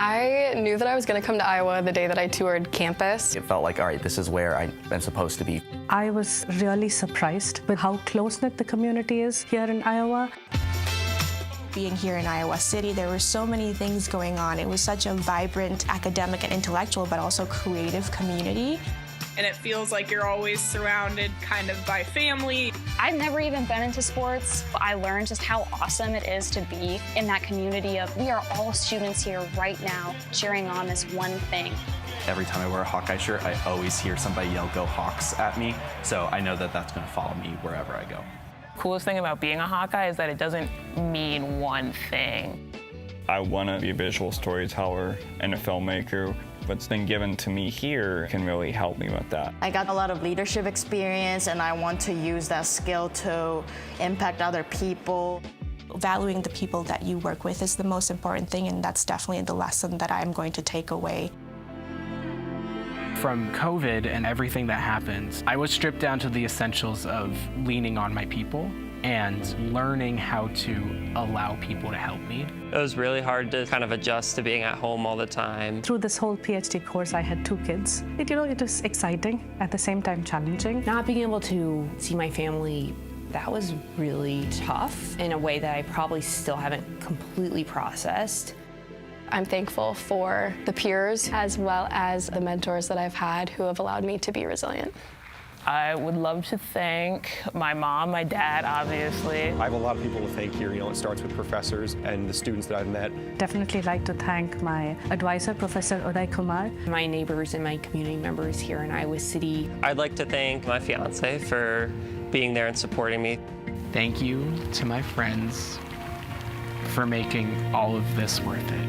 I knew that I was going to come to Iowa the day that I toured campus. It felt like, all right, this is where I'm supposed to be. I was really surprised with how close-knit the community is here in Iowa. Being here in Iowa City, there were so many things going on. It was such a vibrant academic and intellectual, but also creative community. And it feels like you're always surrounded kind of by family. I've never even been into sports. I learned just how awesome it is to be in that community of we are all students here right now cheering on this one thing. Every time I wear a Hawkeye shirt, I always hear somebody yell, "Go Hawks," at me. So I know that that's going to follow me wherever I go. Coolest thing about being a Hawkeye is that it doesn't mean one thing. I want to be a visual storyteller and a filmmaker. What's been given to me here can really help me with that. I got a lot of leadership experience, and I want to use that skill to impact other people. Valuing the people that you work with is the most important thing, and that's definitely the lesson that I'm going to take away. From COVID and everything that happened, I was stripped down to the essentials of leaning on my people and learning how to allow people to help me. It was really hard to kind of adjust to being at home all the time. Through this whole PhD course, I had 2 kids. It was exciting, at the same time challenging. Not being able to see my family, that was really tough in a way that I probably still haven't completely processed. I'm thankful for the peers as well as the mentors that I've had who have allowed me to be resilient. I would love to thank my mom, my dad, obviously. I have a lot of people to thank here. It starts with professors and the students that I've met. Definitely like to thank my advisor, Professor Uday Kumar. My neighbors and my community members here in Iowa City. I'd like to thank my fiance for being there and supporting me. Thank you to my friends for making all of this worth it.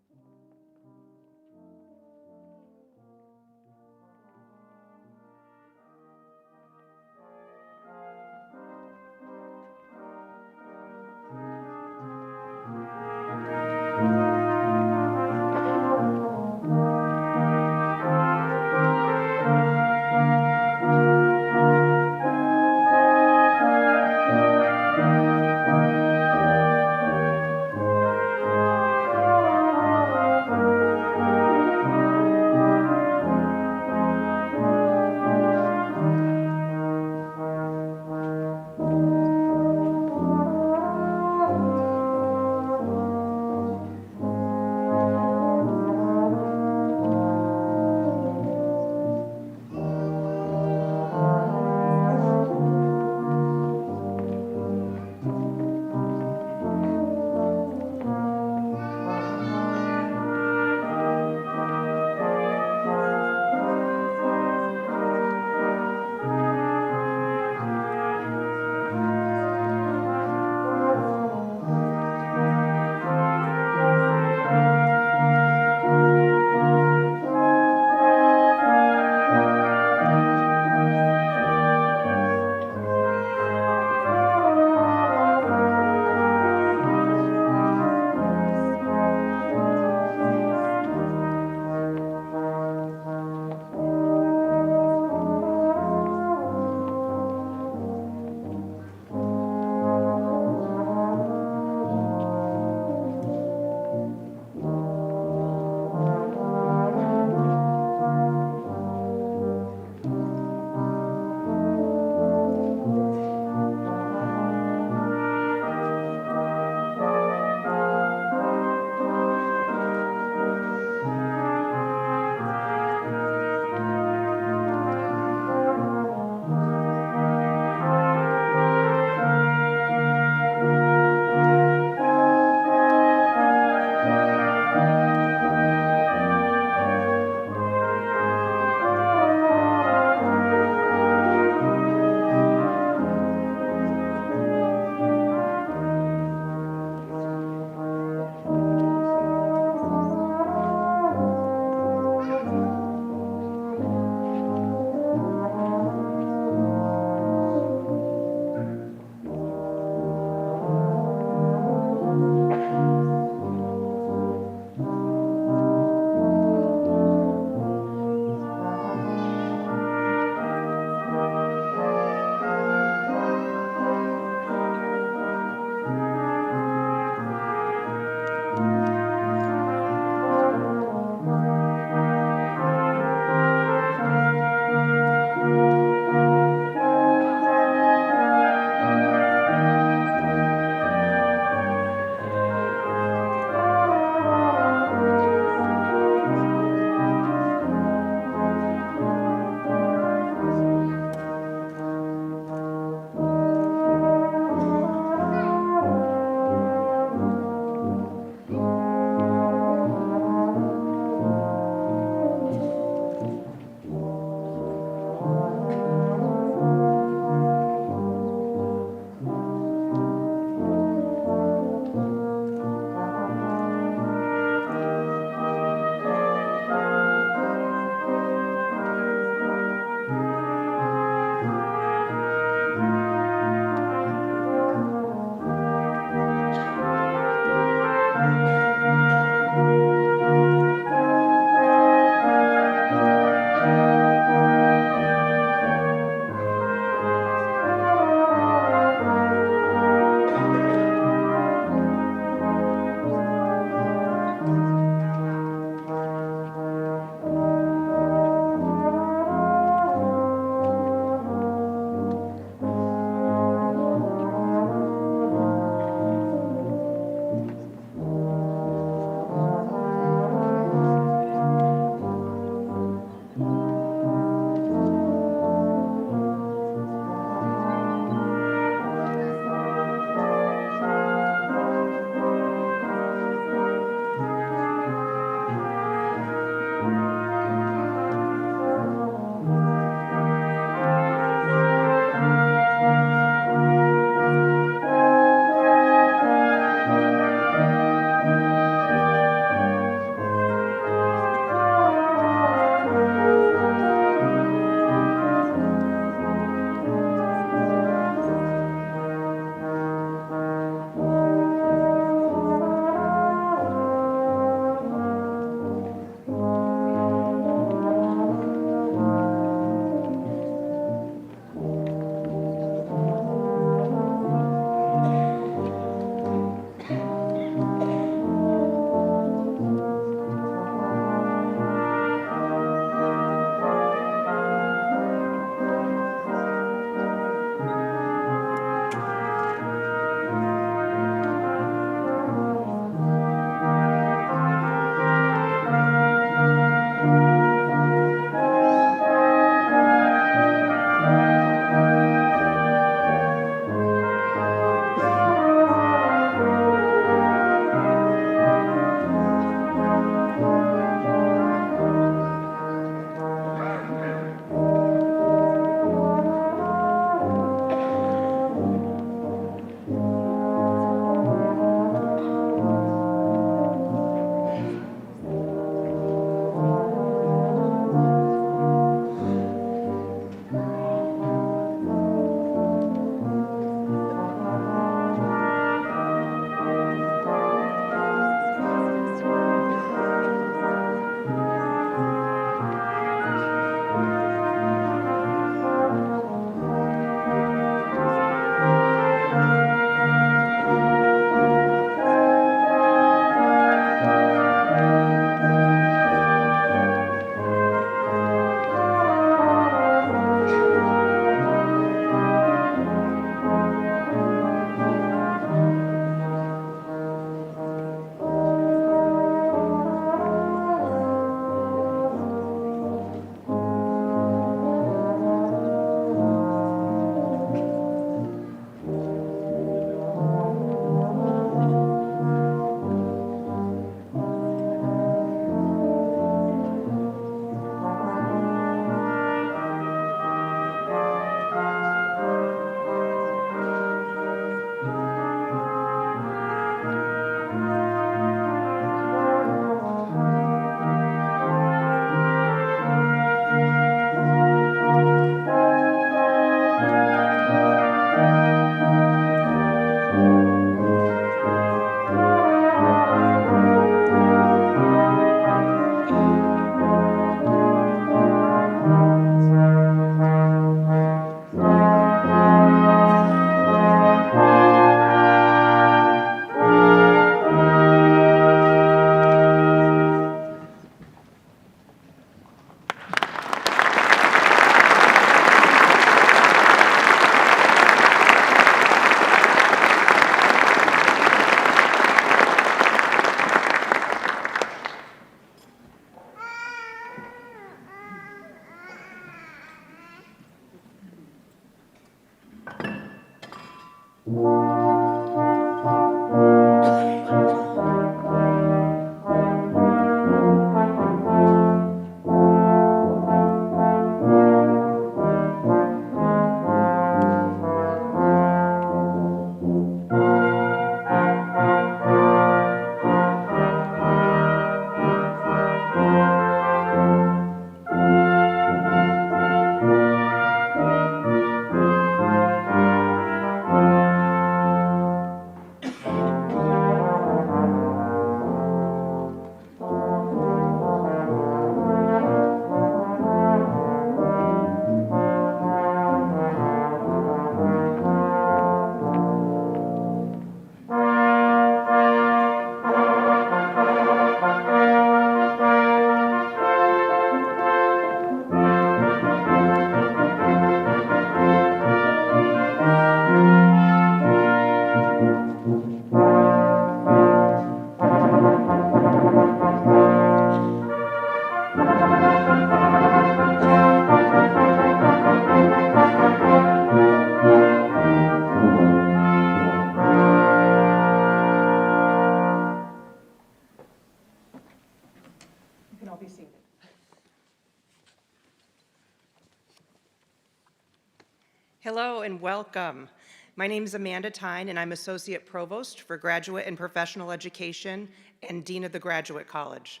Hello and welcome. My name is Amanda Tyne, and I'm Associate Provost for Graduate and Professional Education and Dean of the Graduate College.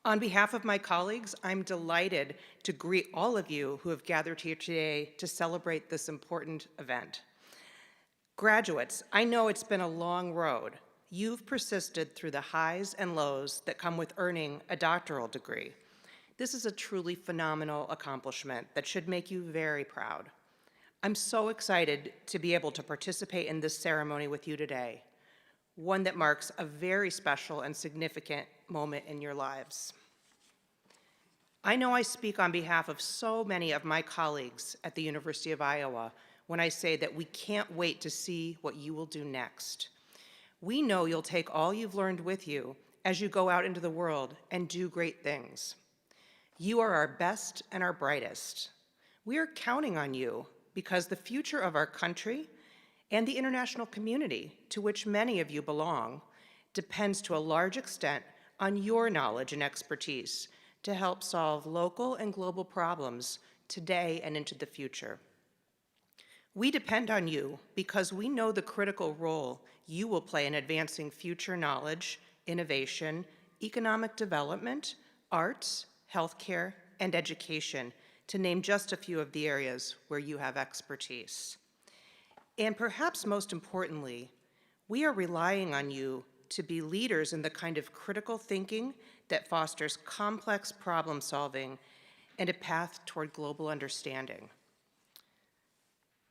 On behalf of my colleagues, I'm delighted to greet all of you who have gathered here today to celebrate this important event. Graduates, I know it's been a long road. You've persisted through the highs and lows that come with earning a doctoral degree. This is a truly phenomenal accomplishment that should make you very proud. I'm so excited to be able to participate in this ceremony with you today, one that marks a very special and significant moment in your lives. I know I speak on behalf of so many of my colleagues at the University of Iowa when I say that we can't wait to see what you will do next. We know you'll take all you've learned with you as you go out into the world and do great things. You are our best and our brightest. We are counting on you because the future of our country and the international community to which many of you belong depends to a large extent on your knowledge and expertise to help solve local and global problems today and into the future. We depend on you because we know the critical role you will play in advancing future knowledge, innovation, economic development, arts, healthcare, and education, to name just a few of the areas where you have expertise. And perhaps most importantly, we are relying on you to be leaders in the kind of critical thinking that fosters complex problem solving and a path toward global understanding.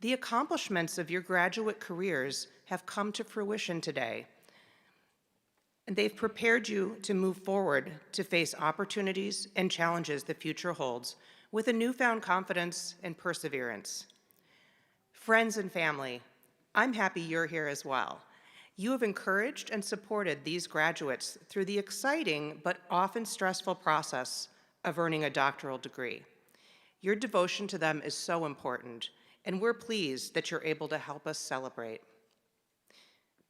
The accomplishments of your graduate careers have come to fruition today, and they've prepared you to move forward to face opportunities and challenges the future holds with a newfound confidence and perseverance. Friends and family, I'm happy you're here as well. You have encouraged and supported these graduates through the exciting but often stressful process of earning a doctoral degree. Your devotion to them is so important, and we're pleased that you're able to help us celebrate.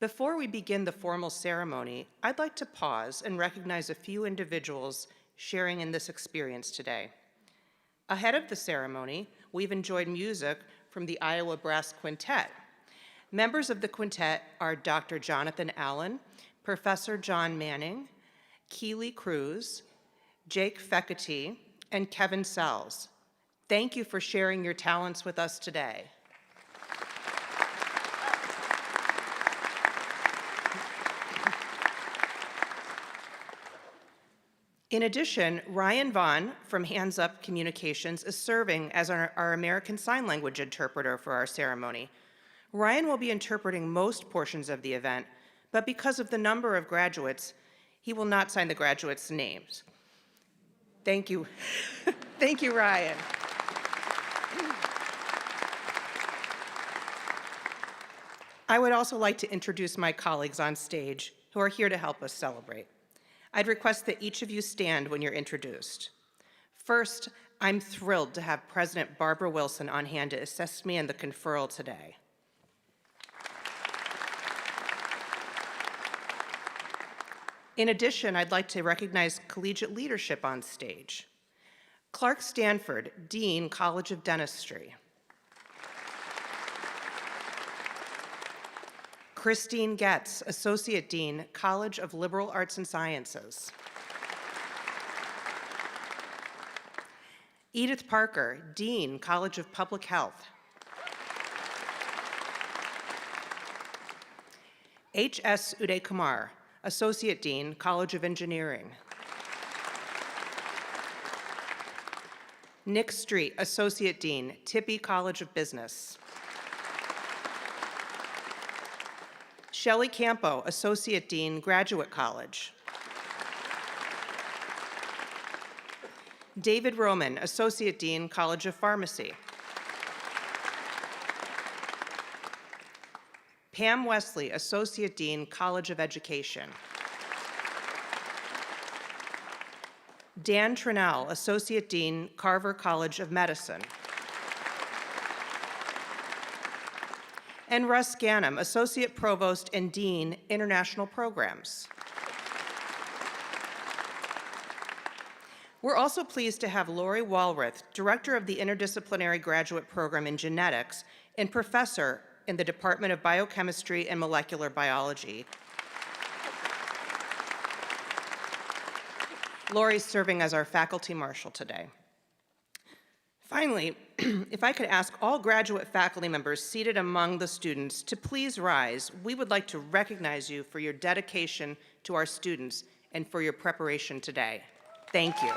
Before we begin the formal ceremony, I'd like to pause and recognize a few individuals sharing in this experience today. Ahead of the ceremony, we've enjoyed music from the Iowa Brass Quintet. Members of the quintet are Dr. Jonathan Allen, Professor John Manning, Keely Cruz, Jake Fekete, and Kevin Sells. Thank you for sharing your talents with us today. In addition, Ryan Vaughn from Hands Up Communications is serving as our American Sign Language interpreter for our ceremony. Ryan will be interpreting most portions of the event, but because of the number of graduates, he will not sign the graduates' names. Thank you. Thank you, Ryan. I would also like to introduce my colleagues on stage who are here to help us celebrate. I'd request that each of you stand when you're introduced. First, I'm thrilled to have President Barbara Wilson on hand to assist me in the conferral today. In addition, I'd like to recognize collegiate leadership on stage. Clark Stanford, Dean, College of Dentistry. Christine Getz, Associate Dean, College of Liberal Arts and Sciences. Edith Parker, Dean, College of Public Health. H.S. Uday Kumar, Associate Dean, College of Engineering. Nick Street, Associate Dean, Tippie College of Business. Shelley Campo, Associate Dean, Graduate College. David Roman, Associate Dean, College of Pharmacy. Pam Wesley, Associate Dean, College of Education. Dan Trinnell, Associate Dean, Carver College of Medicine. And Russ Gannam, Associate Provost and Dean, International Programs. We're also pleased to have Lori Walrath, Director of the Interdisciplinary Graduate Program in Genetics and professor in the Department of Biochemistry and Molecular Biology. Lori's serving as our faculty marshal today. Finally, if I could ask all graduate faculty members seated among the students to please rise, we would like to recognize you for your dedication to our students and for your preparation today. Thank you.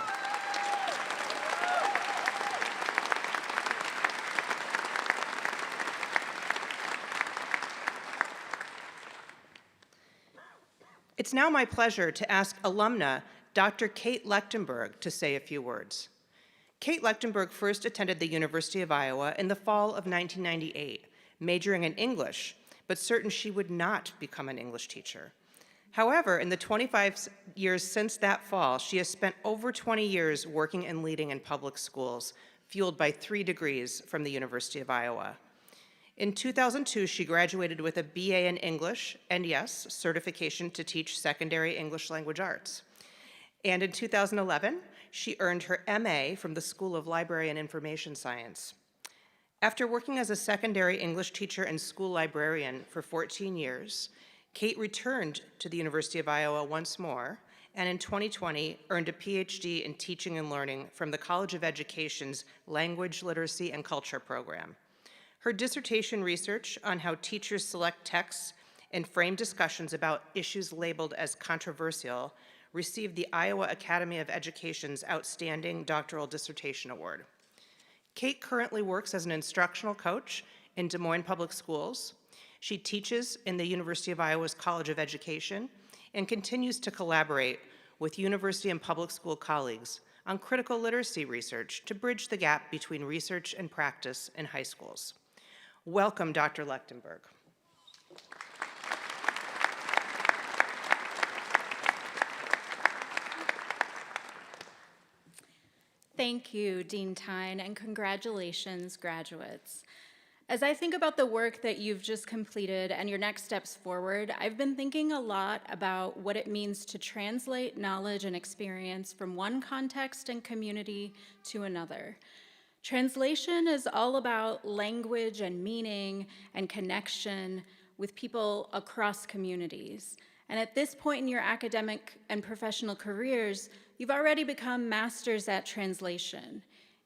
It's now my pleasure to ask alumna Dr. Kate Lechtenberg to say a few words. Kate Lechtenberg first attended the University of Iowa in the fall of 1998, majoring in English, but certain she would not become an English teacher. However, in the 25 years since that fall, she has spent over 20 years working and leading in public schools, fueled by 3 degrees from the University of Iowa. In 2002, she graduated with a BA in English and, yes, certification to teach secondary English language arts. And in 2011, she earned her MA from the School of Library and Information Science. After working as a secondary English teacher and school librarian for 14 years, Kate returned to the University of Iowa once more, and in 2020 earned a PhD in teaching and learning from the College of Education's Language, Literacy, and Culture program. Her dissertation research on how teachers select texts and frame discussions about issues labeled as controversial received the Iowa Academy of Education's Outstanding Doctoral Dissertation Award. Kate currently works as an instructional coach in Des Moines Public Schools. She teaches in the University of Iowa's College of Education and continues to collaborate with university and public school colleagues on critical literacy research to bridge the gap between research and practice in high schools. Welcome, Dr. Lechtenberg. Thank you, Dean Tyne, and congratulations, graduates. As I think about the work that you've just completed and your next steps forward, I've been thinking a lot about what it means to translate knowledge and experience from one context and community to another. Translation is all about language and meaning and connection with people across communities. And at this point in your academic and professional careers, you've already become masters at translation.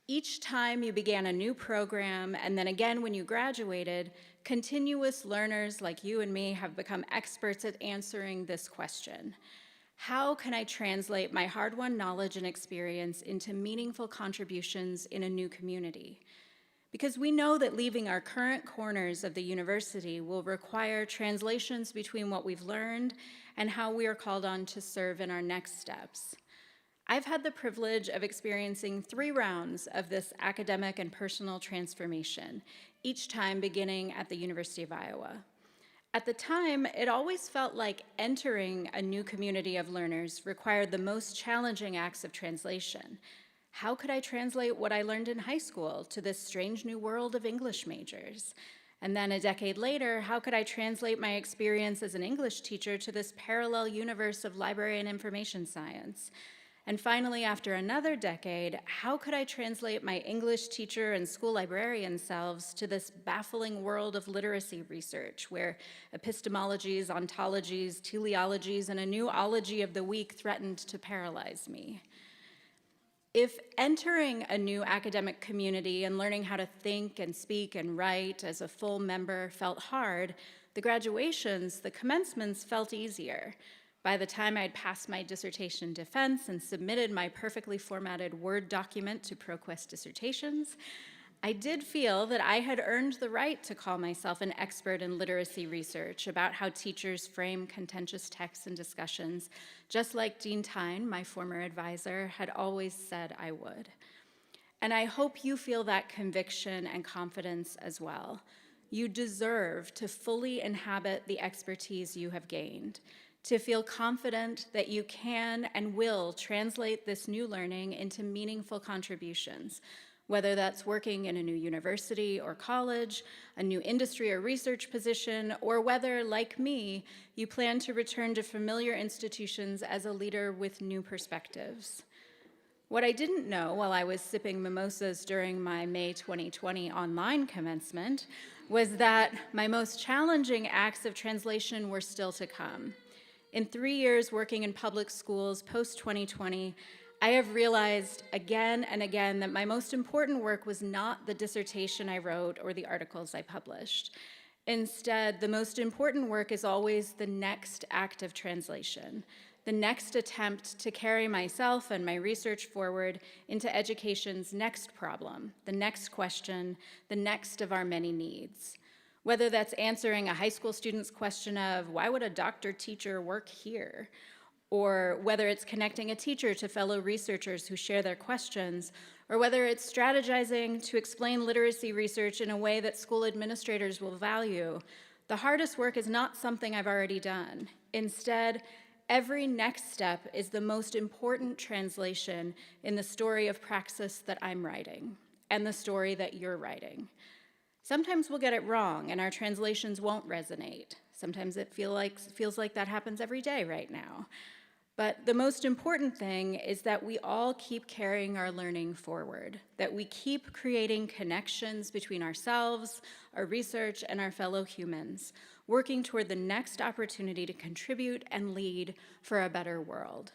Each time you began a new program, and then again when you graduated, continuous learners like you and me have become experts at answering this question. How can I translate my hard-won knowledge and experience into meaningful contributions in a new community? Because we know that leaving our current corners of the university will require translations between what we've learned and how we are called on to serve in our next steps. I've had the privilege of experiencing 3 rounds of this academic and personal transformation, each time beginning at the University of Iowa. At the time, it always felt like entering a new community of learners required the most challenging acts of translation. How could I translate what I learned in high school to this strange new world of English majors? And then a decade later, how could I translate my experience as an English teacher to this parallel universe of library and information science? And finally, after another decade, how could I translate my English teacher and school librarian selves to this baffling world of literacy research, where epistemologies, ontologies, teleologies, and a new ology of the week threatened to paralyze me? If entering a new academic community and learning how to think and speak and write as a full member felt hard, the graduations, the commencements felt easier. By the time I'd passed my dissertation defense and submitted my perfectly formatted Word document to ProQuest Dissertations, I did feel that I had earned the right to call myself an expert in literacy research about how teachers frame contentious texts and discussions, just like Dean Tyne, my former advisor, had always said I would. And I hope you feel that conviction and confidence as well. You deserve to fully inhabit the expertise you have gained, to feel confident that you can and will translate this new learning into meaningful contributions, whether that's working in a new university or college, a new industry or research position, or whether, like me, you plan to return to familiar institutions as a leader with new perspectives. What I didn't know while I was sipping mimosas during my May 2020 online commencement was that my most challenging acts of translation were still to come. In 3 years working in public schools post-2020, I have realized again and again that my most important work was not the dissertation I wrote or the articles I published. Instead, the most important work is always the next act of translation, the next attempt to carry myself and my research forward into education's next problem, the next question, the next of our many needs. Whether that's answering a high school student's question of, why would a doctor teacher work here? Or whether it's connecting a teacher to fellow researchers who share their questions, or whether it's strategizing to explain literacy research in a way that school administrators will value, the hardest work is not something I've already done. Instead, every next step is the most important translation in the story of praxis that I'm writing, and the story that you're writing. Sometimes we'll get it wrong, and our translations won't resonate. Sometimes it feels like that happens every day right now. But the most important thing is that we all keep carrying our learning forward, that we keep creating connections between ourselves, our research, and our fellow humans, working toward the next opportunity to contribute and lead for a better world.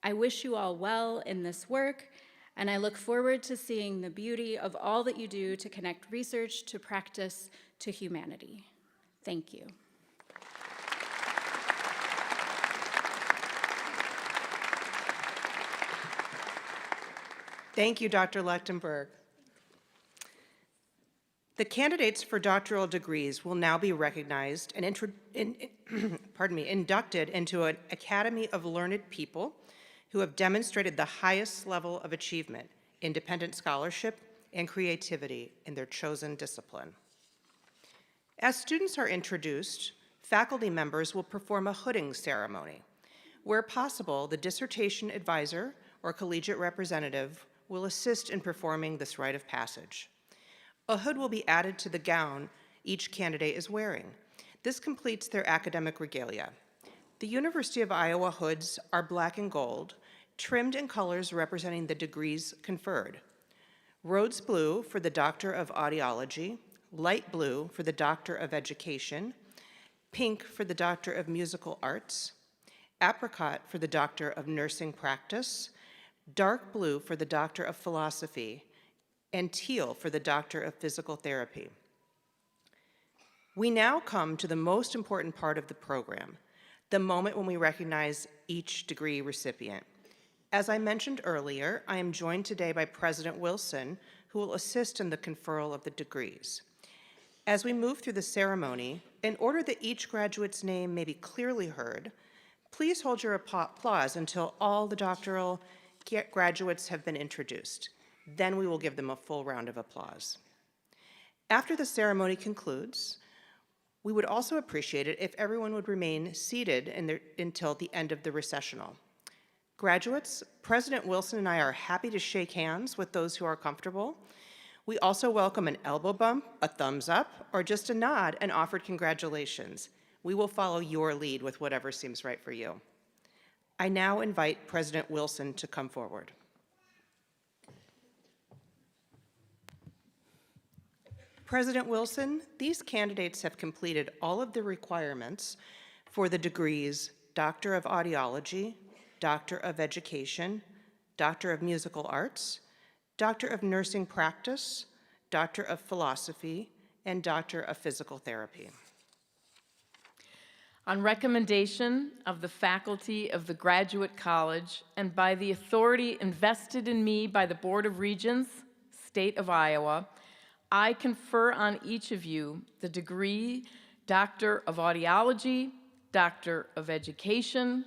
I wish you all well in this work, and I look forward to seeing the beauty of all that you do to connect research to practice to humanity. Thank you. Thank you, Dr. Lechtenberg. The candidates for doctoral degrees will now be recognized and inducted into an Academy of Learned People who have demonstrated the highest level of achievement, independent scholarship, and creativity in their chosen discipline. As students are introduced, faculty members will perform a hooding ceremony. Where possible, the dissertation advisor or collegiate representative will assist in performing this rite of passage. A hood will be added to the gown each candidate is wearing. This completes their academic regalia. The University of Iowa hoods are black and gold, trimmed in colors representing the degrees conferred. Rhodes blue for the Doctor of Audiology, light blue for the Doctor of Education, pink for the Doctor of Musical Arts, apricot for the Doctor of Nursing Practice, dark blue for the Doctor of Philosophy, and teal for the Doctor of Physical Therapy. We now come to the most important part of the program, the moment when we recognize each degree recipient. As I mentioned earlier, I am joined today by President Wilson, who will assist in the conferral of the degrees. As we move through the ceremony, in order that each graduate's name may be clearly heard, please hold your applause until all the doctoral graduates have been introduced. Then we will give them a full round of applause. After the ceremony concludes, we would also appreciate it if everyone would remain seated until the end of the recessional. Graduates, President Wilson and I are happy to shake hands with those who are comfortable. We also welcome an elbow bump, a thumbs up, or just a nod and offered congratulations. We will follow your lead with whatever seems right for you. I now invite President Wilson to come forward. President Wilson, these candidates have completed all of the requirements for the degrees Doctor of Audiology, Doctor of Education, Doctor of Musical Arts, Doctor of Nursing Practice, Doctor of Philosophy, and Doctor of Physical Therapy. On recommendation of the faculty of the Graduate College and by the authority invested in me by the Board of Regents, State of Iowa, I confer on each of you the degree Doctor of Audiology, Doctor of Education,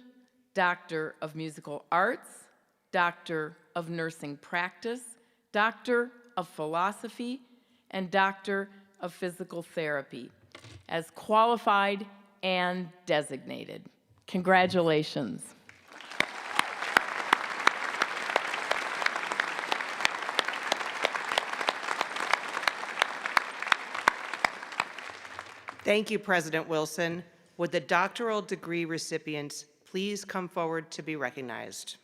Doctor of Musical Arts, Doctor of Nursing Practice, Doctor of Philosophy, and Doctor of Physical Therapy as qualified and designated. Congratulations. Thank you, President Wilson. Would the doctoral degree recipients please come forward to be recognized?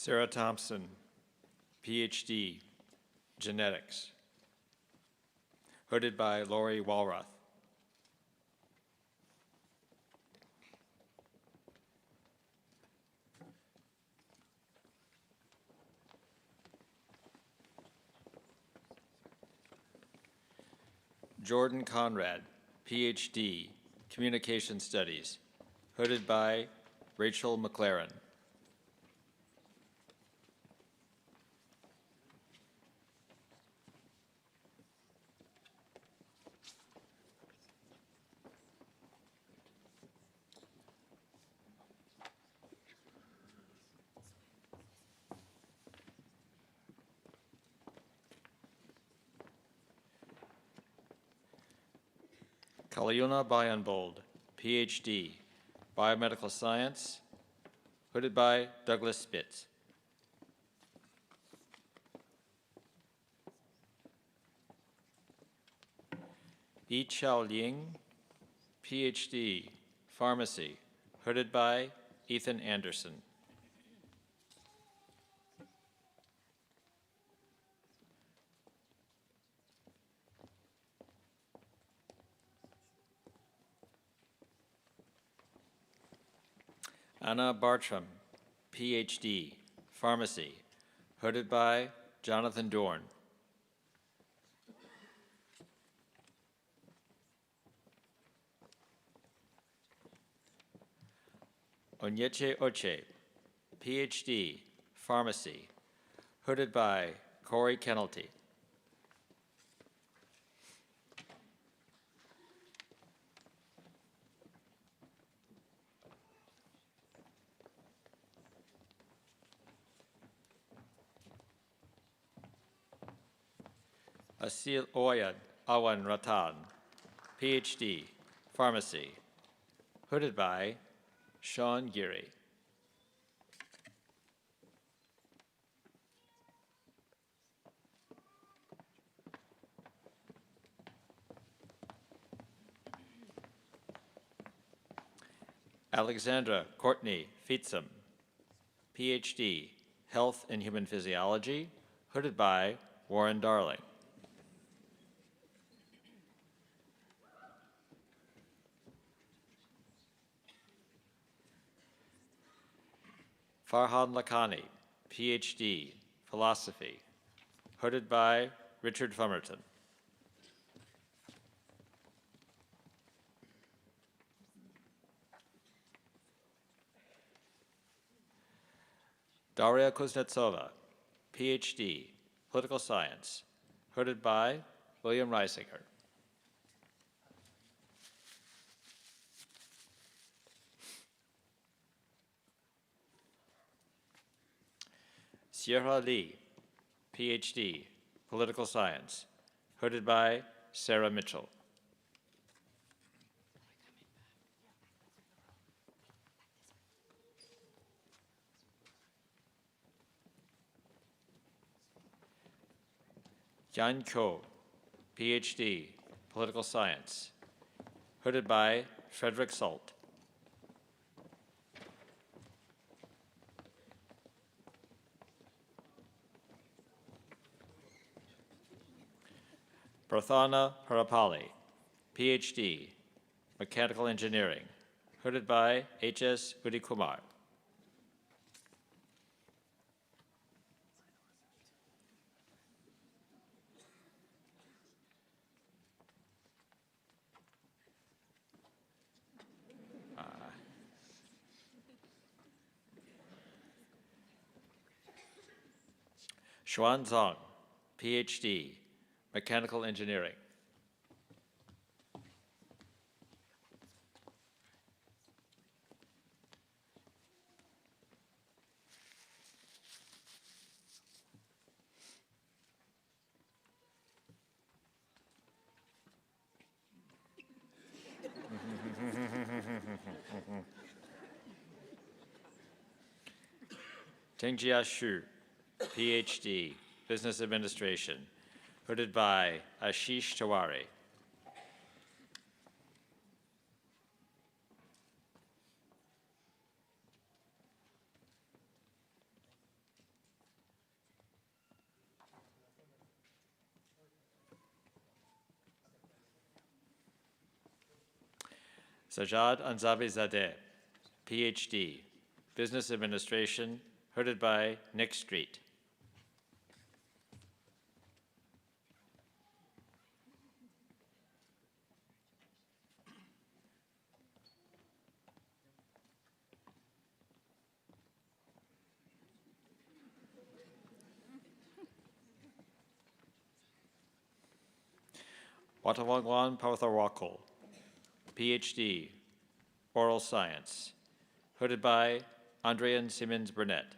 Sarah Thompson, PhD, Genetics, hooded by Lori Walrath. Jordan Conrad, PhD, Communication Studies, hooded by Rachel McLaren. Kalyona Bayanbold, PhD, Biomedical Science, hooded by Douglas Spitz. Yi Chao Ling, PhD, Pharmacy, hooded by Ethan Anderson. Anna Bartram, PhD, Pharmacy, hooded by Jonathan Dorn. Onyeche Oche, PhD, Pharmacy, hooded by Corey Kennelty. Asil Oyad Awan Ratan, PhD, Pharmacy, hooded by Sean Geary. Alexandra Courtney Feetsum, PhD, Health and Human Physiology, hooded by Warren Darling. Farhan Lakhani, PhD, Philosophy, hooded by Richard Fumerton. Daria Kuznetsova, PhD, Political Science, hooded by William Reisinger. Sierra Lee, PhD, Political Science, hooded by Sarah Mitchell. Yan Ko, PhD, Political Science, hooded by Frederick Salt. Prathana Harapali, PhD, Mechanical Engineering, hooded by H.S. Udikumar. Xuan Zhang, PhD, Mechanical Engineering. Tengjia Xu, PhD, Business Administration, hooded by Ashish Tiwari. Sajad Anzavizadeh, PhD, Business Administration, hooded by Nick Street. Watawagwan Pawtharakul, PhD, Oral Science, hooded by Andrian Simmons Burnett.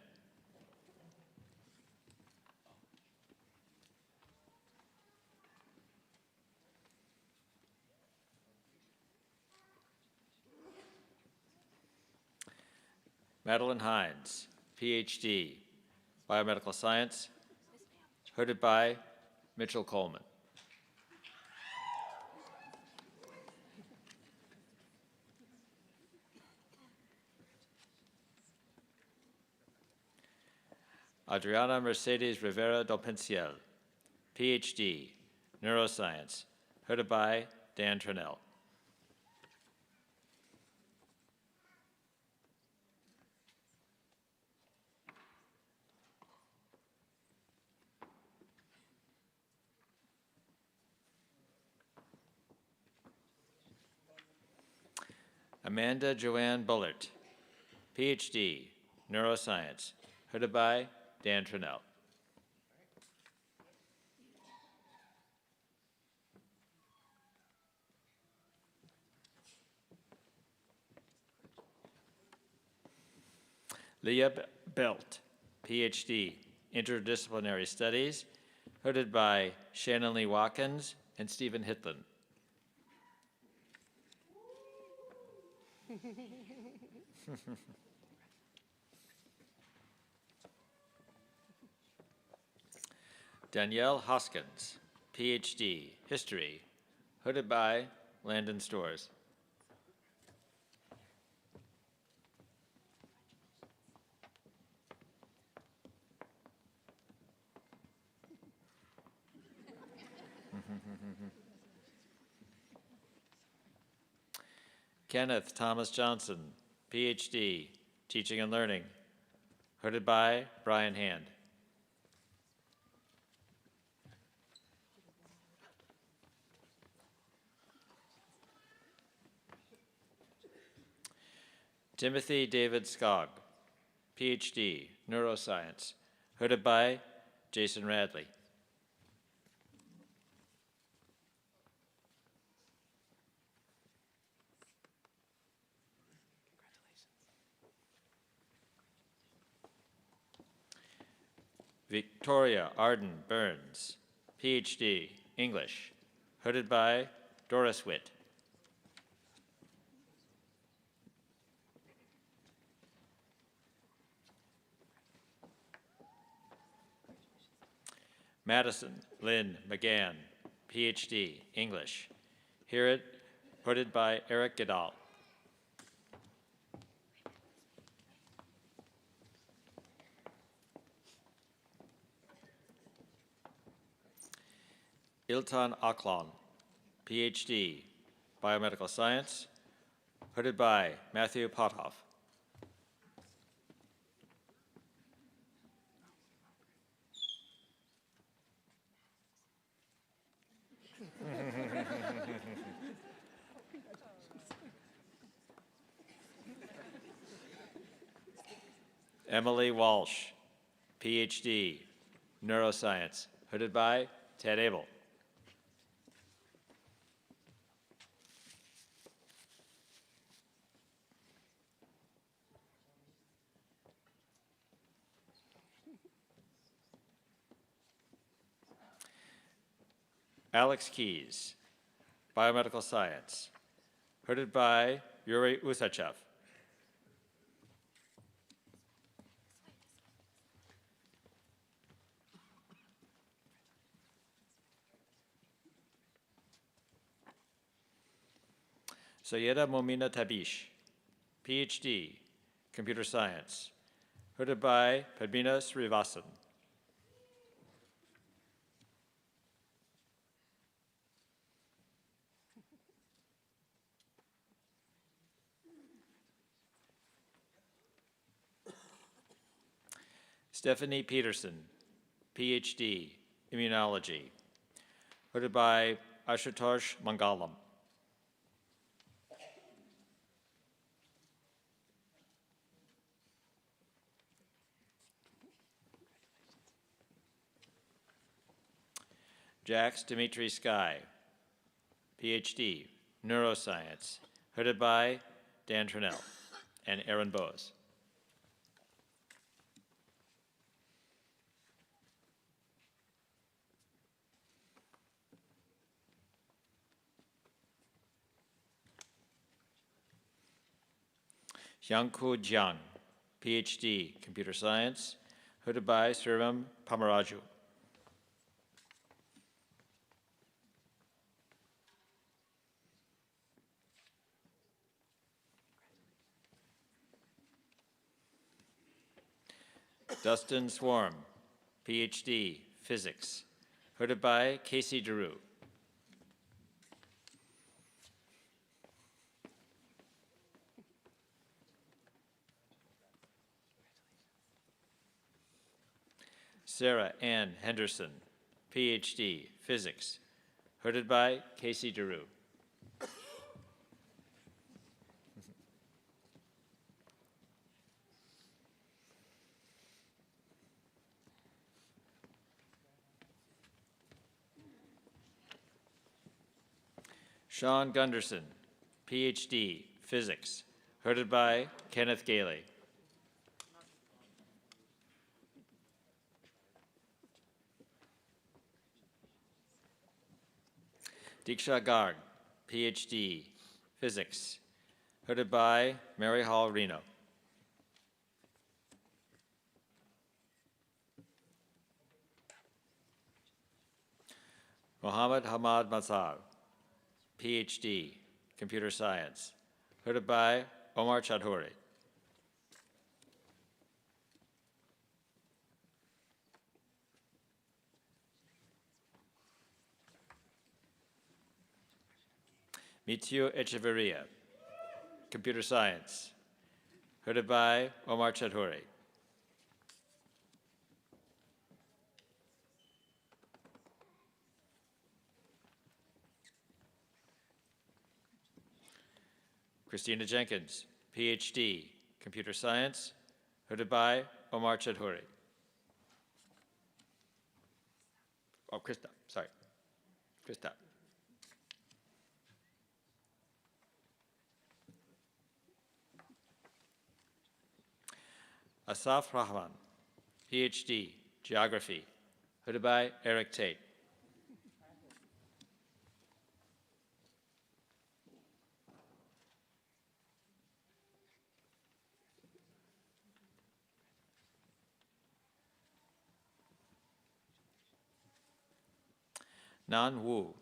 Madeline Hines, PhD, Biomedical Science, hooded by Mitchell Coleman. Adriana Mercedes Rivera del Penciel, PhD, Neuroscience, hooded by Dan Turnell. Amanda Joanne Bullard, PhD, Neuroscience, hooded by Dan Turnell. Leah Belt, PhD, Interdisciplinary Studies, hooded by Shannon Lee Watkins and Stephen Hitlin. Danielle Hoskins, PhD, History, hooded by Landon Stores. Kenneth Thomas Johnson, PhD, Teaching and Learning, hooded by Brian Hand. Timothy David Skog, PhD, Neuroscience, hooded by Jason Radley. Victoria Arden Burns, PhD, English, hooded by Doris Witt. Madison Lynn McGann, PhD, English, hooded by Eric Goodall. Iltan Aklan, PhD, Biomedical Science, hooded by Matthew Pothoff. Emily Walsh, PhD, Neuroscience, hooded by Ted Abel. Alex Keys, Biomedical Science, hooded by Yuri Usachev. Sayeda Momina Tabish, PhD, Computer Science, hooded by Padmina Srivasan. Stephanie Peterson, PhD, Immunology, hooded by Ashutosh Mangalam. Jax Dimitri Sky, PhD, Neuroscience, hooded by Dan Turnell and Aaron Bowes. Hyangku Jiang, PhD, Computer Science, hooded by Sriram Pamaraju. Dustin Swarm, PhD, Physics, hooded by Casey Giroux. Sarah Ann Henderson, PhD, Physics, hooded by Casey Giroux. Sean Gunderson, PhD, Physics, hooded by Kenneth Gailey. Diksha Garg, PhD, Physics, hooded by Mary Hall Reno. Mohammed Hamad Mazhar, PhD, Computer Science, hooded by Omar Chadhuri. Mitio Echeverria, Computer Science, hooded by Omar Chadhuri. Christina Jenkins, PhD, Computer Science, hooded by Omar Chadhuri. Oh, Krista, sorry. Krista. Asaf Rahman, PhD, Geography, hooded by Eric Tate. Nan Wu,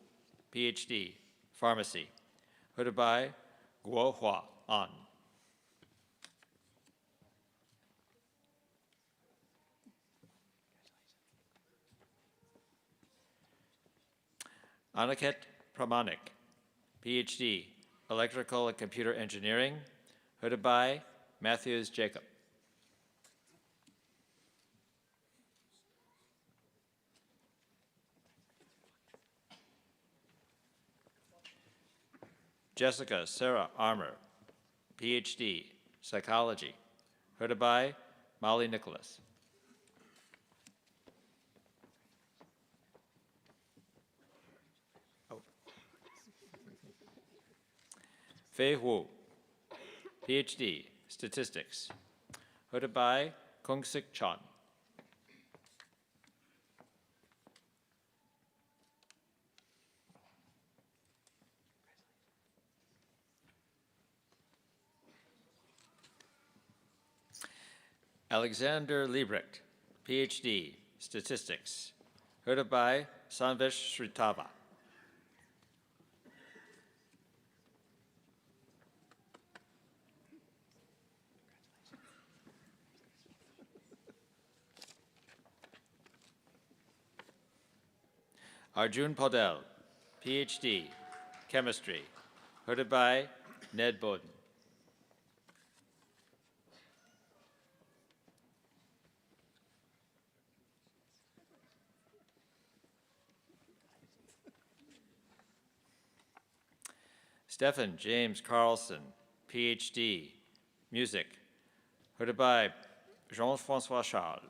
PhD, Pharmacy, hooded by Guo Hua An. Aniket Pramanik, PhD, Electrical and Computer Engineering, hooded by Matthews Jacob. Jessica Sarah Armour, PhD, Psychology, hooded by Molly Nicholas. Fei Wu, PhD, Statistics, hooded by Kung-Sik Chan. Alexander Liebrecht, PhD, Statistics, hooded by Sanvesh Sritava. Arjun Podel, PhD, Chemistry, hooded by Ned Bowden. Stephen James Carlson, PhD, Music, hooded by Jean-Francois Charles.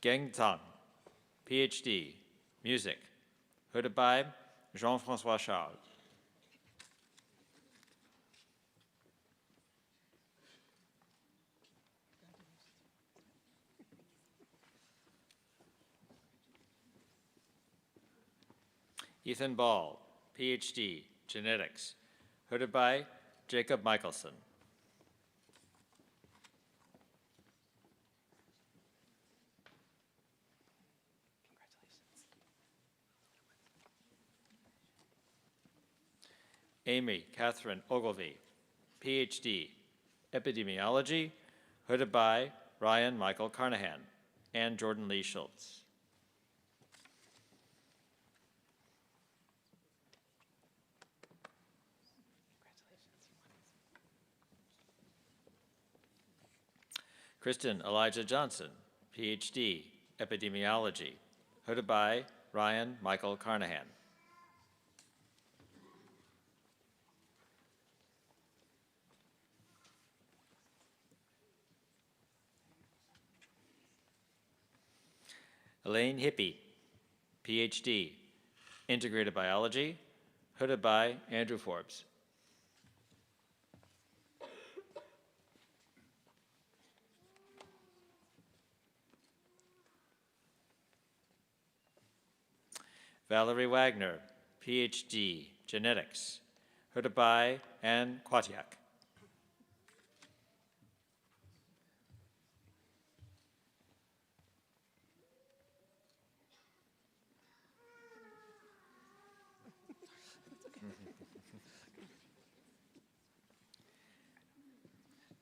Geng Tang, PhD, Music, hooded by Jean-Francois Charles. Ethan Ball, PhD, Genetics, hooded by Jacob Michelson. Amy Catherine Ogilvie, PhD, Epidemiology, hooded by Ryan Michael Carnahan and Jordan Lee Schultz. Kristen Elijah Johnson, PhD, Epidemiology, hooded by Ryan Michael Carnahan. Elaine Hippie, PhD, Integrated Biology, hooded by Andrew Forbes. Valerie Wagner, PhD, Genetics, hooded by Anne Kwatiak.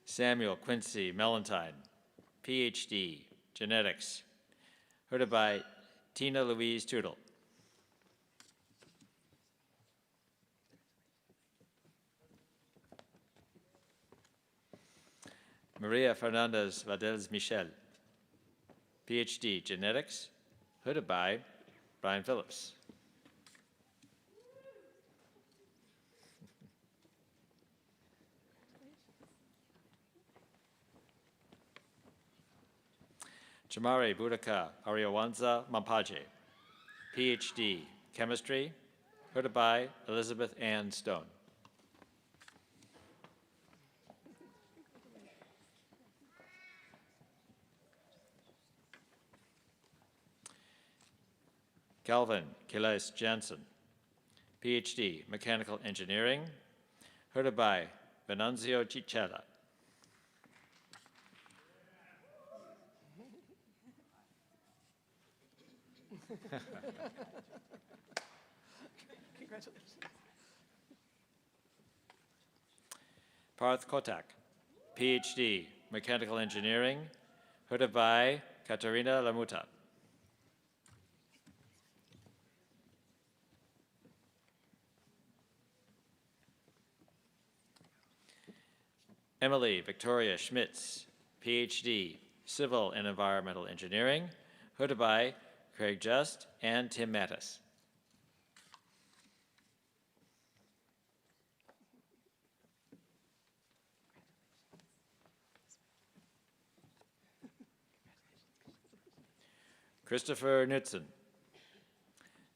Samuel Quincy Mellentine, PhD, Genetics, hooded by Tina Louise Tootle. Maria Fernandez Valdez Michel, PhD, Genetics, hooded by Brian Phillips. Jamari Budaka Ariawanza Mampaje, PhD, Chemistry, hooded by Elizabeth Ann Stone. Calvin Kiles Jansen, PhD, Mechanical Engineering, hooded by Venanzio Chichella. Congratulations. Parth Kotak, PhD, Mechanical Engineering, hooded by Katerina Lamuta. Emily Victoria Schmitz, PhD, Civil and Environmental Engineering, hooded by Craig Just and Tim Mattis. Christopher Knudsen,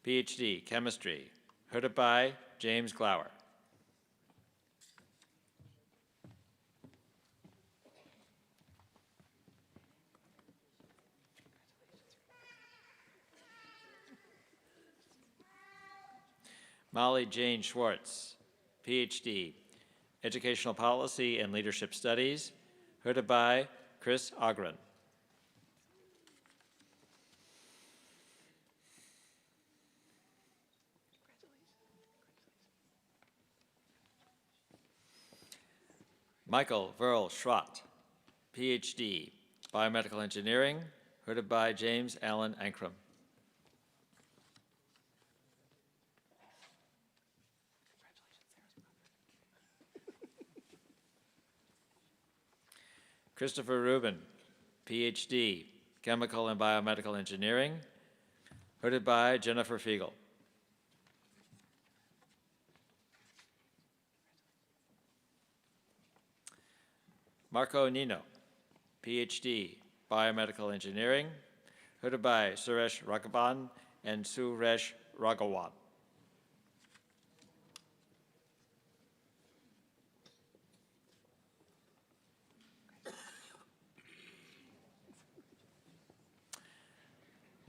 PhD, Chemistry, hooded by James Glower. Molly Jane Schwartz, PhD, Educational Policy and Leadership Studies, hooded by Chris Ogren. Michael Verl Schrott, PhD, Biomedical Engineering, hooded by James Allen Ankrum. Christopher Rubin, PhD, Chemical and Biomedical Engineering, hooded by Jennifer Fiegel. Marco Nino, PhD, Biomedical Engineering, hooded by Suresh Raghavan and Suresh Raghavan.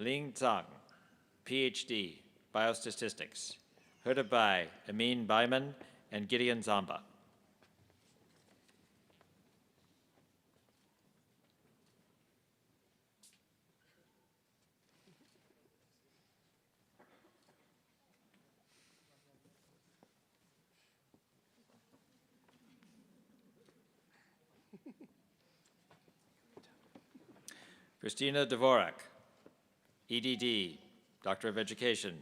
Ling Zhang, PhD, Biostatistics, hooded by Amin Baiman and Gideon Zamba. Christina Dvorak, EDD, Doctor of Education,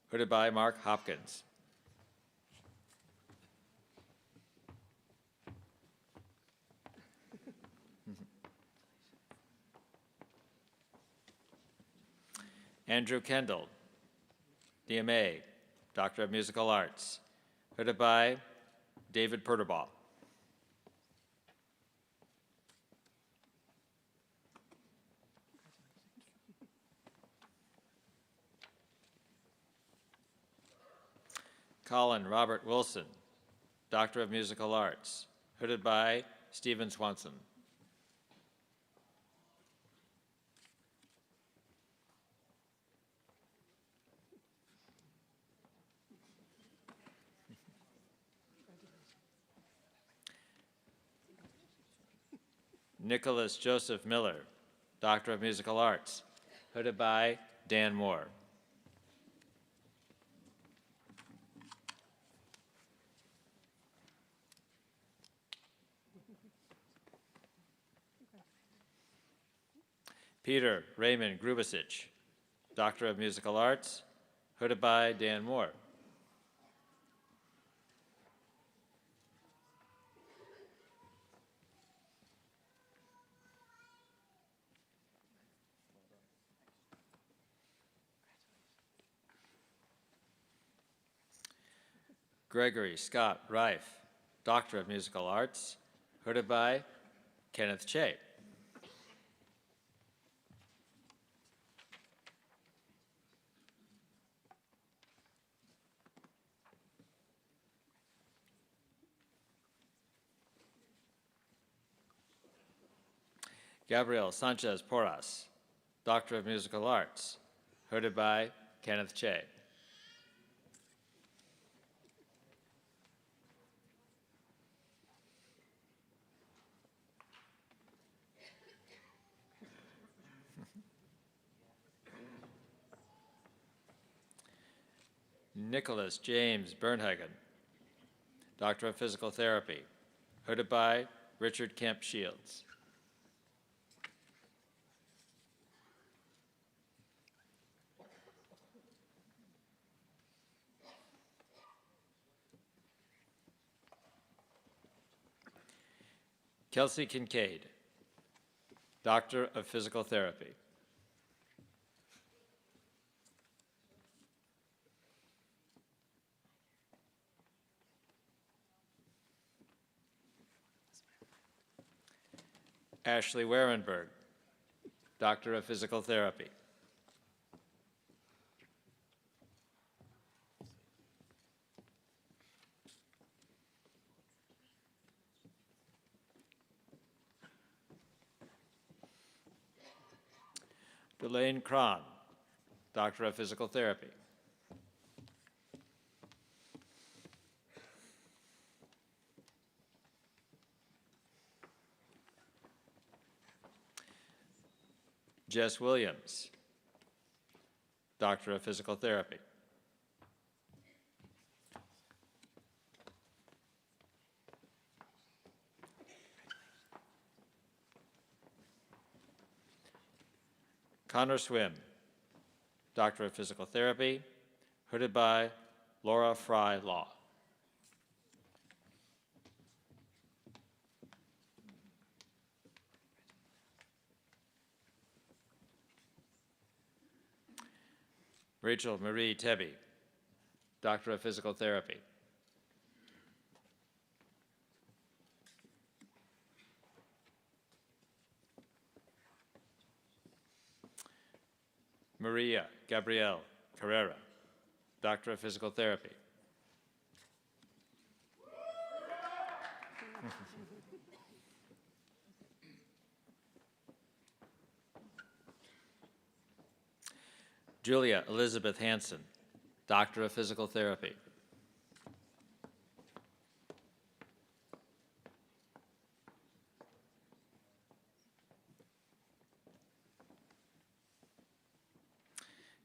hooded by Mark Hopkins. Andrew Kendall, DMA, Doctor of Musical Arts, hooded by David Perturbaugh. Colin Robert Wilson, Doctor of Musical Arts, hooded by Stephen Swanson. Nicholas Joseph Miller, Doctor of Musical Arts, hooded by Dan Moore. Peter Raymond Grubasic, Doctor of Musical Arts, hooded by Dan Moore. Gregory Scott Reif, Doctor of Musical Arts, hooded by Kenneth Che. Gabriel Sanchez Porras, Doctor of Musical Arts, hooded by Kenneth Che. Nicholas James Bernhagen, Doctor of Physical Therapy, hooded by Richard Kemp Shields. Kelsey Kincaid, Doctor of Physical Therapy. Ashley Warenberg, Doctor of Physical Therapy. Delane Cron, Doctor of Physical Therapy. Jess Williams, Doctor of Physical Therapy. Connor Swim, Doctor of Physical Therapy, hooded by Laura Fry Law. Rachel Marie Tebby, Doctor of Physical Therapy. Maria Gabrielle Carrera, Doctor of Physical Therapy. Julia Elizabeth Hansen, Doctor of Physical Therapy.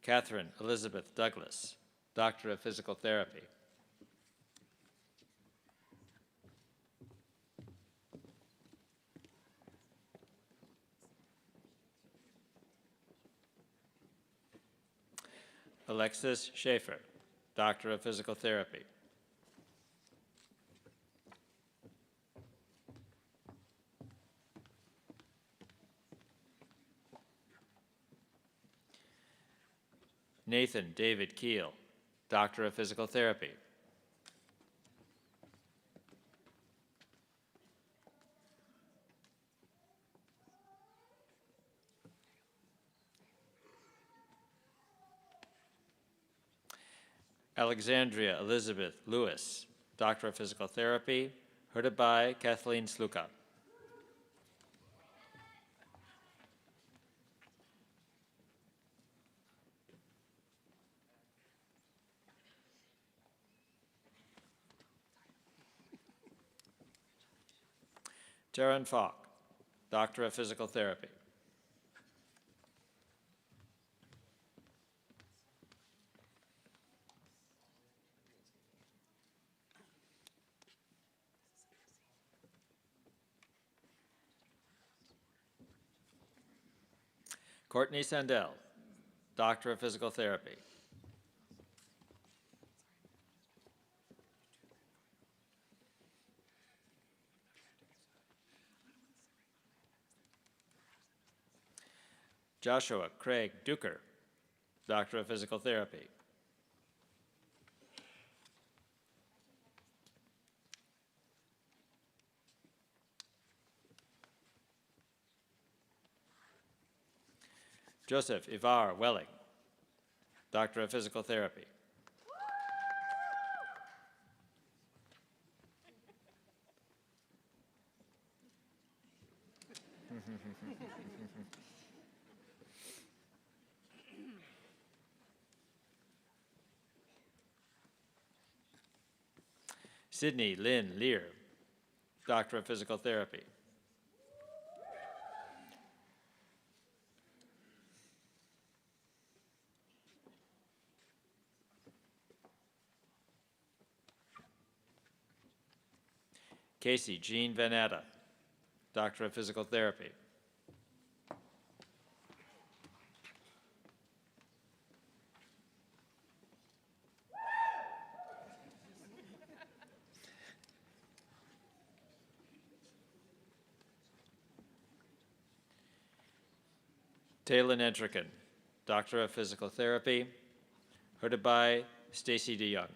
Catherine Elizabeth Douglas, Doctor of Physical Therapy. Alexis Schaefer, Doctor of Physical Therapy. Nathan David Keel, Doctor of Physical Therapy. Alexandria Elizabeth Lewis, Doctor of Physical Therapy, heard by Kathleen Sluka. Taryn Falk, Doctor of Physical Therapy. Courtney Sandell, Doctor of Physical Therapy. Joshua Craig Duker, Doctor of Physical Therapy. Joseph Ivar Welling, Doctor of Physical Therapy. Sydney Lynn Lear, Doctor of Physical Therapy. Casey Jean Vanetta, Doctor of Physical Therapy. Taylor Nedricken, Doctor of Physical Therapy, heard by Stacy DeYoung.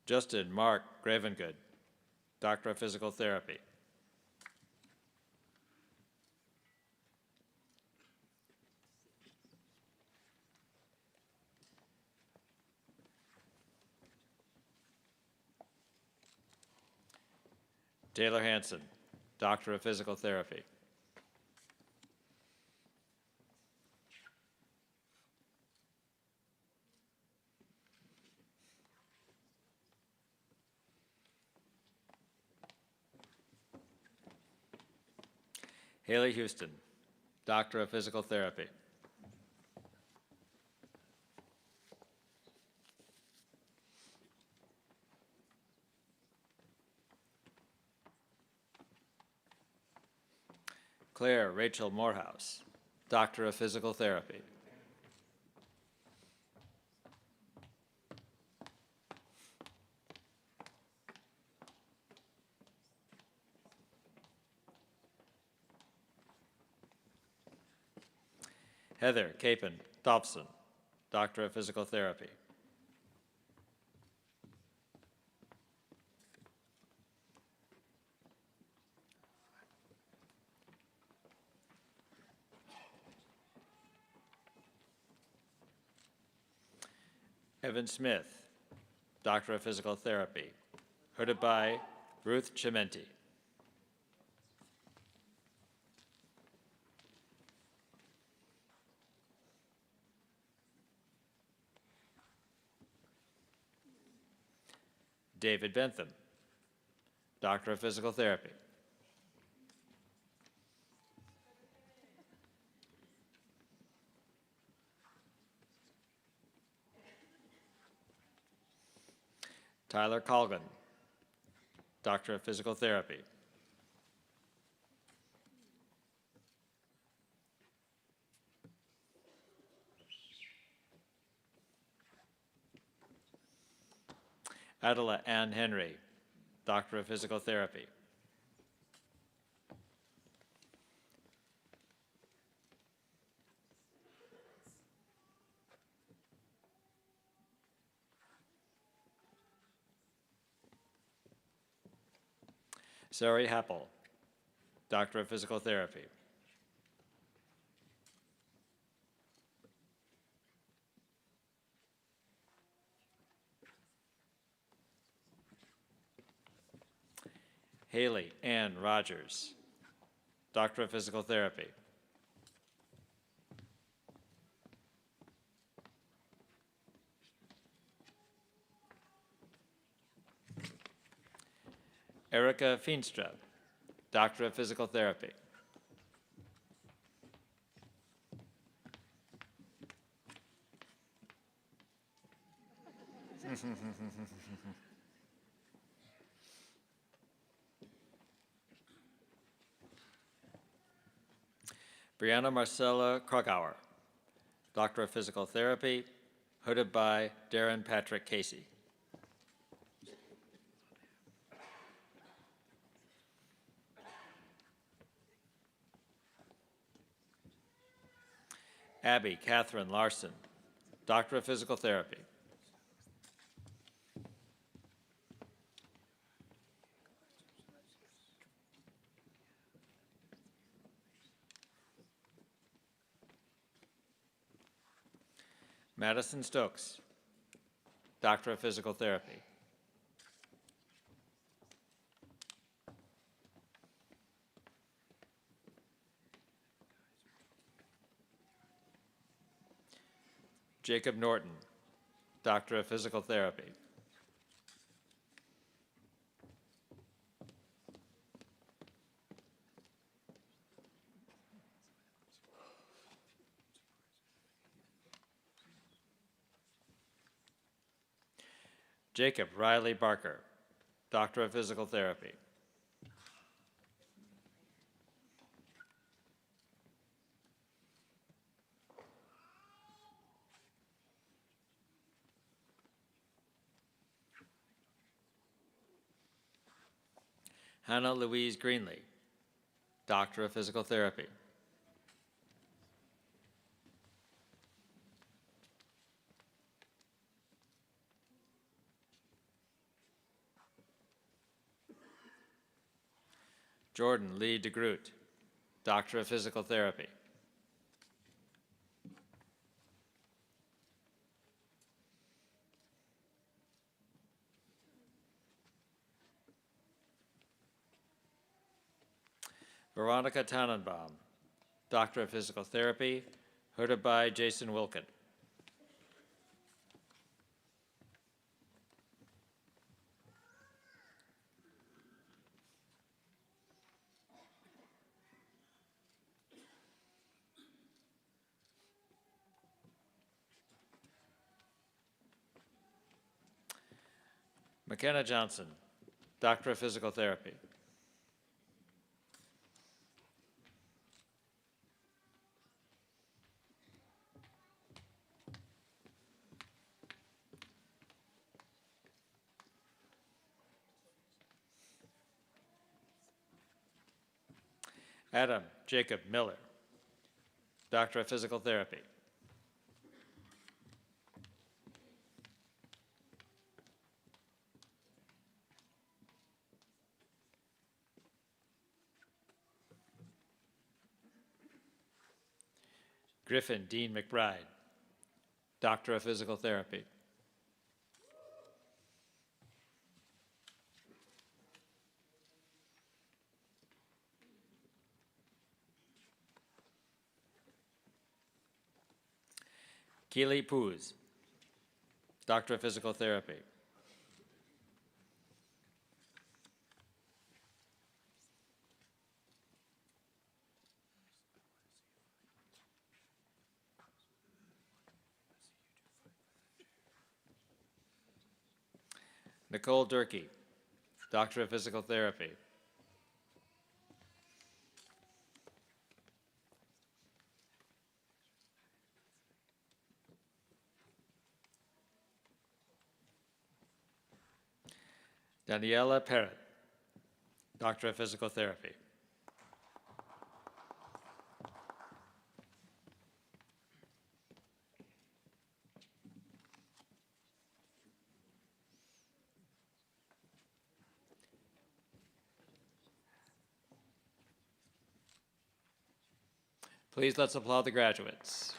Justin Mark Gravengood, Doctor of Physical Therapy. Taylor Hansen, Doctor of Physical Therapy. Haley Houston, Doctor of Physical Therapy. Claire Rachel Morehouse, Doctor of Physical Therapy. Heather Capon Thompson, Doctor of Physical Therapy. Evan Smith, Doctor of Physical Therapy, hooded by Ruth Chimenti. David Bentham, Doctor of Physical Therapy. Tyler Colgan, Doctor of Physical Therapy. Adela Ann Henry, Doctor of Physical Therapy. Sari Happel, Doctor of Physical Therapy. Haley Ann Rogers, Doctor of Physical Therapy. Erica Feenstra, Doctor of Physical Therapy. Brianna Marcella Krogauer, Doctor of Physical Therapy, hooded by Darren Patrick Casey. Abby Catherine Larson, Doctor of Physical Therapy. Madison Stokes, Doctor of Physical Therapy. Jacob Norton, Doctor of Physical Therapy. Jacob Riley Barker, Doctor of Physical Therapy. Hannah Louise Greenlee, Doctor of Physical Therapy. Jordan Lee DeGroot, Doctor of Physical Therapy. Veronica Tannenbaum, Doctor of Physical Therapy, hooded by Jason Wilkin. McKenna Johnson, Doctor of Physical Therapy. Adam Jacob Miller, Doctor of Physical Therapy. Griffin Dean McBride, Doctor of Physical Therapy. Keely Poos, Doctor of Physical Therapy. Nicole Durkee, Doctor of Physical Therapy. Daniela Parrott, Doctor of Physical Therapy. Please let's applaud the graduates.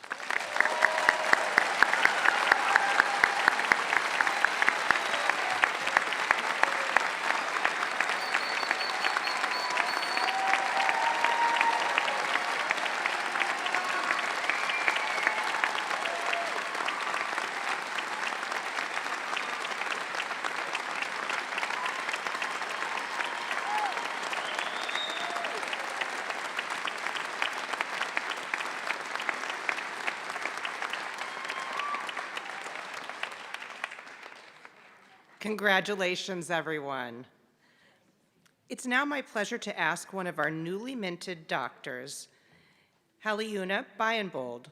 Congratulations, everyone. It's now my pleasure to ask one of our newly minted doctors, Haliuna Bayenbold,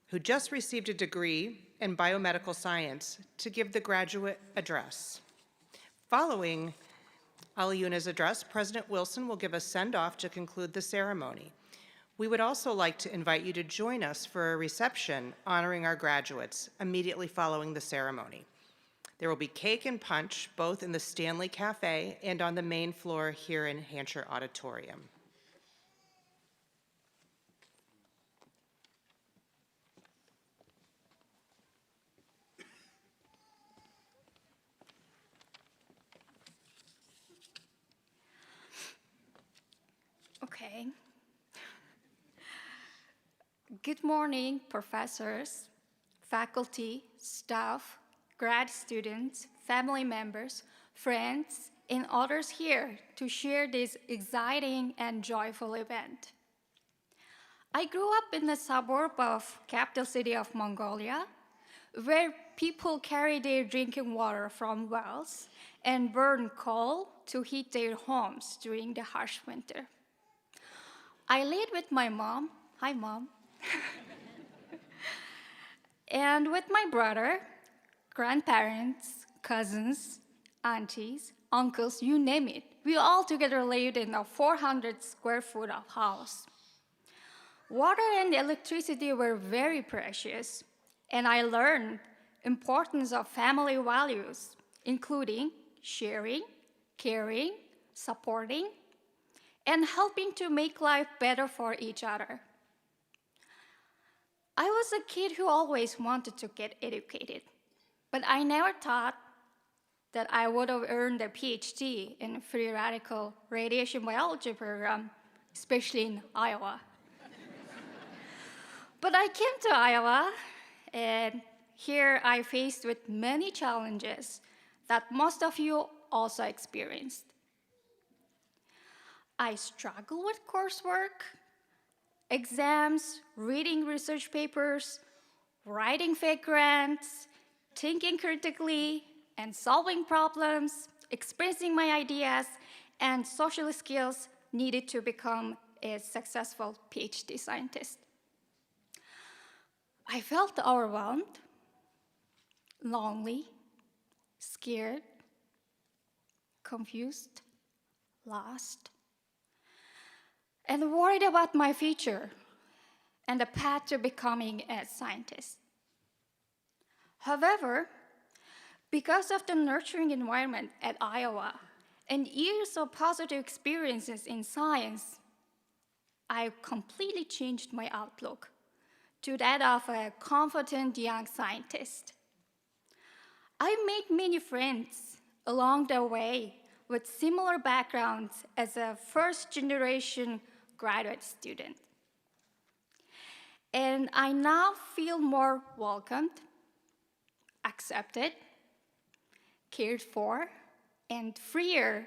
who just received a degree in biomedical science, to give the graduate address. Following Haliuna's address, President Wilson will give a send-off to conclude the ceremony. We would also like to invite you to join us for a reception honoring our graduates immediately following the ceremony. There will be cake and punch both in the Stanley Cafe and on the main floor here in Hansher Auditorium. Okay. Good morning, professors, faculty, staff, grad students, family members, friends, and others here to share this exciting and joyful event. I grew up in the suburb of capital city of Mongolia, where people carry their drinking water from wells and burn coal to heat their homes during the harsh winter. I lived with my mom, hi mom, and with my brother, grandparents, cousins, aunties, uncles, you name it. We all together lived in a 400 square foot of house. Water and electricity were very precious, and I learned importance of family values, including sharing, caring, supporting, and helping to make life better for each other. I was a kid who always wanted to get educated, but I never thought that I would have earned a PhD in free radical radiation biology program, especially in Iowa. But I came to Iowa, and here I faced with many challenges that most of you also experienced. I struggled with coursework, exams, reading research papers, writing fake grants, thinking critically, and solving problems, expressing my ideas, and social skills needed to become a successful PhD scientist. I felt overwhelmed, lonely, scared, confused, lost, and worried about my future. and the path to becoming a scientist. However, because of the nurturing environment at Iowa and years of positive experiences in science, I completely changed my outlook to that of a confident young scientist. I made many friends along the way with similar backgrounds as a first-generation graduate student. And I now feel more welcomed, accepted, cared for, and freer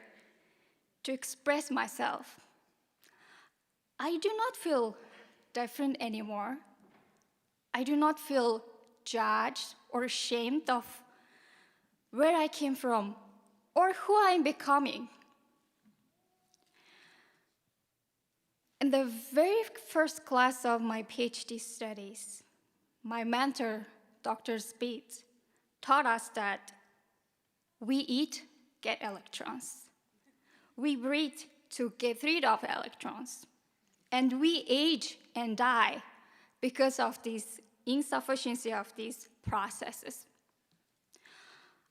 to express myself. I do not feel different anymore. I do not feel judged or ashamed of where I came from or who I am becoming. In the very first class of my PhD studies, my mentor, Dr. Speed, taught us that we eat, get electrons. We breathe to get rid of electrons. And we age and die because of this insufficiency of these processes.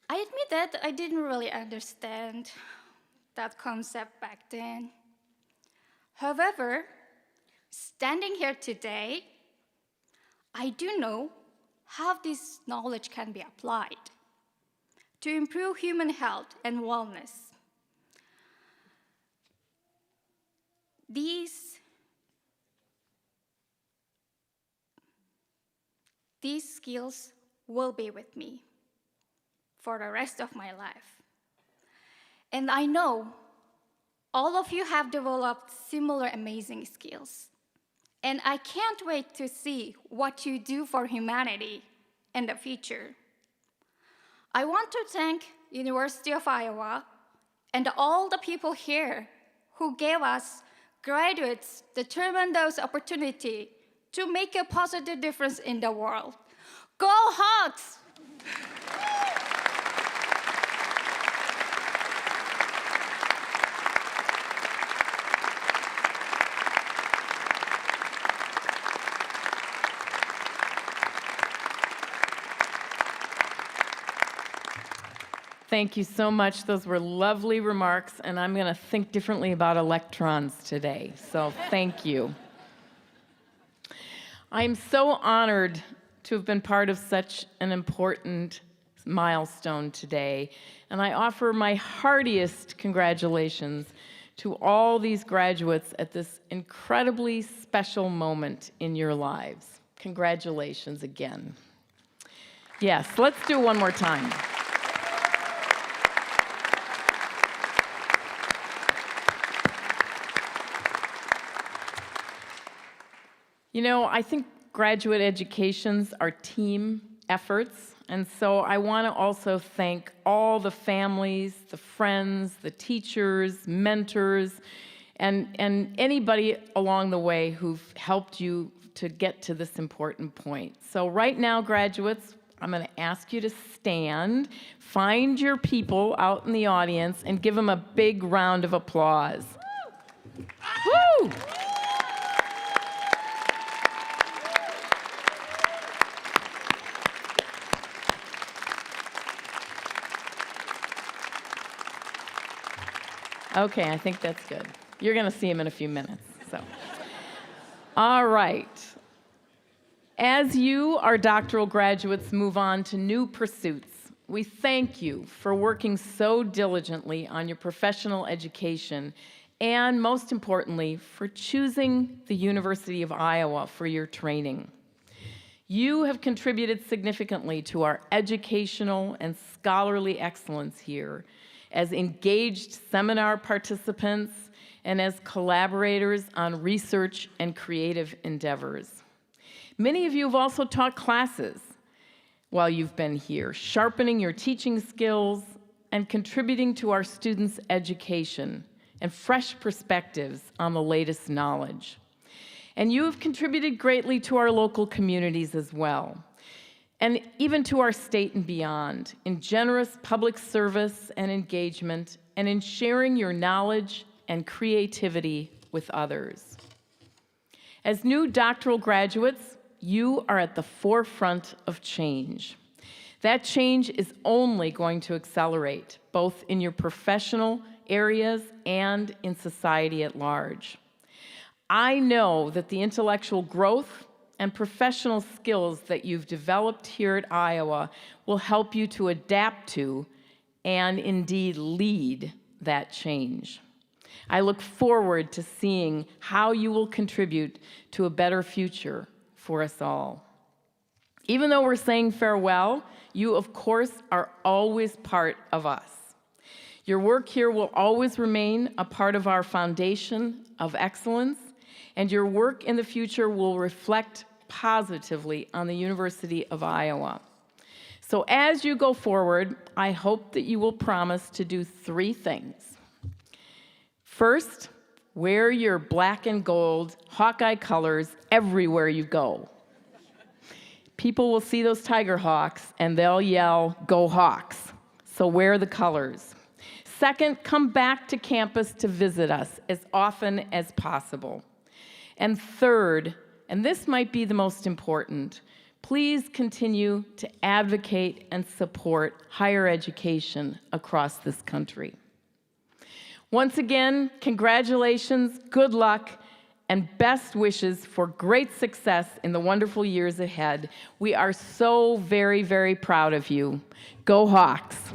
I admit that I didn't really understand that concept back then. However, standing here today, I do know how this knowledge can be applied to improve human health and wellness. These skills will be with me for the rest of my life. And I know all of you have developed similar amazing skills. And I can't wait to see what you do for humanity in the future. I want to thank University of Iowa and all the people here who gave us graduates determined those opportunity to make a positive difference in the world. Go Hawks! Thank you so much. Those were lovely remarks, and I'm going to think differently about electrons today, so thank you. I'm so honored to have been part of such an important milestone today, and I offer my heartiest congratulations to all these graduates at this incredibly special moment in your lives. Congratulations again. Yes, let's do it one more time. You know, I think graduate educations are team efforts, and so I want to also thank all the families, the friends, the teachers, mentors, and anybody along the way who've helped you to get to this important point. So right now, graduates, I'm going to ask you to stand, find your people out in the audience, and give them a big round of applause. Woo! Okay, I think that's good. You're going to see him in a few minutes. So, all right. As you, our doctoral graduates, move on to new pursuits, we thank you for working so diligently on your professional education and, most importantly, for choosing the University of Iowa for your training. You have contributed significantly to our educational and scholarly excellence here as engaged seminar participants and as collaborators on research and creative endeavors. Many of you have also taught classes while you've been here, sharpening your teaching skills and contributing to our students' education and fresh perspectives on the latest knowledge. And you have contributed greatly to our local communities as well, and even to our state and beyond, in generous public service and engagement, and in sharing your knowledge and creativity with others. As new doctoral graduates, you are at the forefront of change. That change is only going to accelerate, both in your professional areas and in society at large. I know that the intellectual growth and professional skills that you've developed here at Iowa will help you to adapt to and indeed lead that change. I look forward to seeing how you will contribute to a better future for us all. Even though we're saying farewell, you, of course, are always part of us. Your work here will always remain a part of our foundation of excellence, and your work in the future will reflect positively on the University of Iowa. So as you go forward, I hope that you will promise to do 3 things. First, wear your black and gold Hawkeye colors everywhere you go. People will see those Tiger Hawks and they'll yell, "Go Hawks!" So wear the colors. Second, come back to campus to visit us as often as possible. And third, and this might be the most important, please continue to advocate and support higher education across this country. Once again, congratulations, good luck, and best wishes for great success in the wonderful years ahead. We are so very, very proud of you. Go Hawks!